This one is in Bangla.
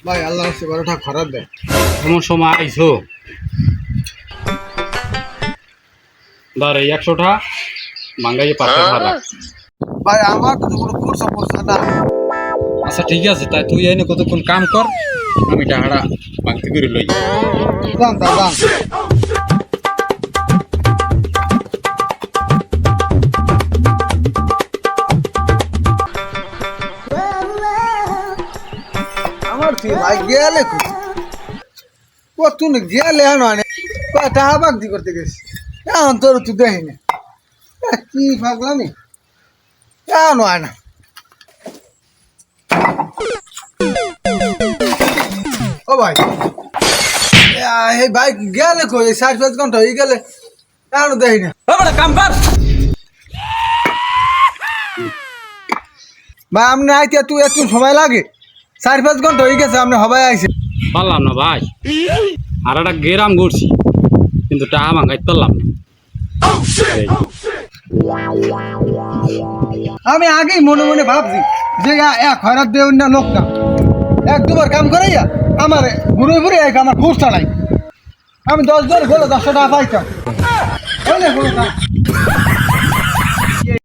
ভাই আল্লাহ রাস্তে বড়টা খারাপ দেয়। এমন সময় আইছো ধর এই 100টা ভাঙ্গাইয়ে পাঁচটা ভাড়া। ভাই আমার তো কোনো খরচা পড়ছে না। আচ্ছা ঠিক আছে, তাই তুই এনে কতক্ষণ কাম কর, আমি টাকাটা ভাঙতে করে লই। দাম দাম দাম আমার তুই ভাই গেলে কত গেলে আনে টাকা বাগদি করতে গেছি। এখন তোর তুই দেখি না কি পাগলামি কেন আয় না। ও ভাই এই ভাই গেলে কই 4-5 ঘন্টা হয়ে গেলে এখনো দেখি না। কাম কর। ভাই আপনি আইতে তুই এত সময় লাগে? 4-5 ঘন্টা হয়ে গেছে আপনি হবাই আইছে। পারলাম না ভাই, আর একটা গেরাম করছি কিন্তু টাকা ভাঙাইতে পারলাম না। এই, আমি আগেই মনে মনে ভাবছি যে খয়রাত দেউন না লোকটা 1-2 বার কাম করাইয়া আমার ঘুরে ঘুরে আমার খুঁজটা নাই। আমি 10 জন হলো 10 টাকা পাইতাম।